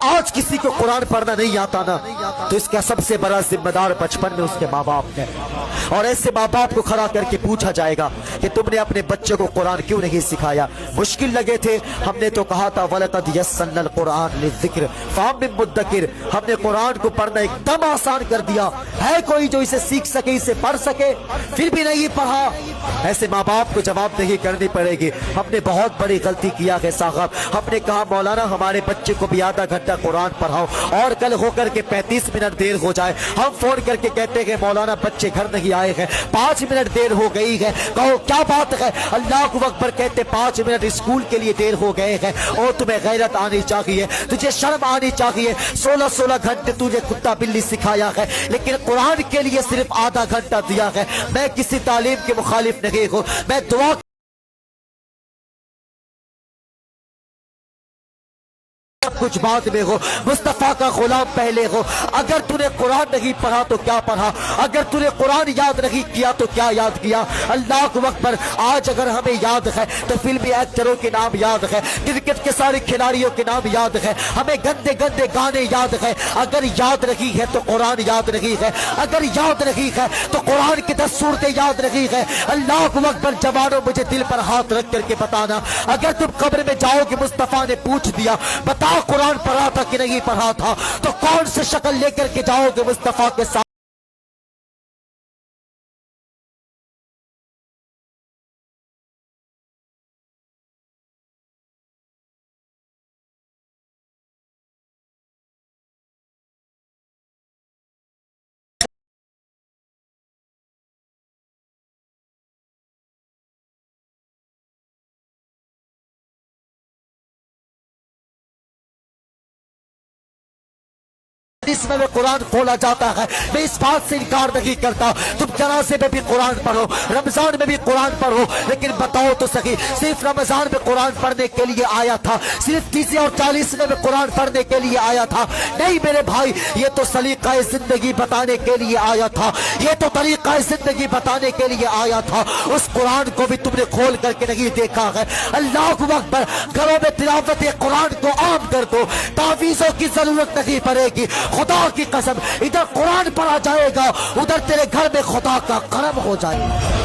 آج کسی کو قرآن پڑھنا نہیں آتا نا تو اس کا سب سے بڑا ذمہ دار بچپن میں اس کے ماں باپ ہے، اور ایسے ماں باپ کو کھڑا کر کے پوچھا جائے گا کہ تم نے اپنے بچے کو قرآن کیوں نہیں سکھایا؟ مشکل لگے تھے، ہم نے تو کہا تھا وَلَقَدْ يَسَّرْنَا الْقُرْآنَ لِلذِّكْرِ فَهَلْ مِن مُدَّكِرٍ، ہم نے قرآن کو پڑھنا ایک دم آسان کر دیا، ہے کوئی جو اسے سیکھ سکے، اسے پڑھ سکے؟ پھر بھی نہیں پڑھا۔ ایسے ماں باپ کو جواب دہی کرنی پڑے گی۔ ہم نے بہت بڑی غلطی کیا ہے صاحب، ہم نے کہا مولانا ہمارے بچے کو بھی آدھا گھنٹہ قرآن پڑھاؤ، اور کل ہو کر کے 35 منٹ دیر ہو جائے، ہم فون کر کے کہتے ہیں مولانا بچے گھر نہیں آئے ہیں، 5 منٹ دیر ہو گئی ہے، کہو کیا بات ہے؟ اللہ اکبر کہتے 5 منٹ اسکول کے لیے دیر ہو گئے ہیں، اور تمہیں غیرت آنی چاہیے، تجھے شرم آنی چاہیے، 16 گھنٹے تجھے کتا بلی سکھایا ہے، لیکن قرآن کے لیے صرف آدھا گھنٹہ دیا ہے۔ میں کسی تعلیم کے مخالف نہیں ہوں، میں دعا کچھ بات میں ہو، مصطفیٰ کا غلام پہلے ہو۔ اگر تو نے قرآن نہیں پڑھا تو کیا پڑھا؟ اگر تو نے قرآن یاد نہیں کیا تو کیا یاد کیا؟ اللہ اکبر، آج اگر ہمیں یاد ہے تو فلمی ایکٹروں کے نام یاد ہے، کرکٹ کے سارے کھلاڑیوں کے نام یاد ہے، ہمیں گندے گندے گانے یاد ہے۔ اگر یاد نہیں ہے تو قرآن یاد نہیں ہے، اگر یاد نہیں ہے تو قرآن کی 10 صورتیں یاد نہیں ہے۔ اللہ اکبر، جوانوں مجھے دل پر ہاتھ رکھ کر کے بتانا، اگر تم قبر میں جاؤ کہ مصطفیٰ نے پوچھ دیا بتا قرآن پڑھا تھا کہ نہیں پڑھا تھا، تو کون سے شکل لے کر کے جاؤ گے مصطفیٰ کے ساتھ؟ اس میں قرآن کھولا جاتا ہے، میں اس بات سے انکار نہیں کرتا، تم جنازے میں بھی قرآن پڑھو، رمضان میں بھی قرآن پڑھو، لیکن بتاؤ تو صحیح، صرف رمضان میں قرآن پڑھنے کے لیے آیا تھا، صرف 30 اور 40 میں قرآن پڑھنے کے لیے آیا تھا؟ نہیں میرے بھائی، یہ تو سلیقہ زندگی بتانے کے لیے آیا تھا، یہ تو طریقہ زندگی بتانے کے لیے آیا تھا۔ اس قرآن کو بھی تم نے کھول کر کے نہیں دیکھا ہے۔ اللہ اکبر، گھروں میں تلاوت قرآن کو عام کر دو، تعویذوں کی ضرورت نہیں پڑے گی۔ خدا کی قسم، ادھر قرآن پڑھا جائے گا، ادھر تیرے گھر میں خدا کا کرم ہو جائے گا۔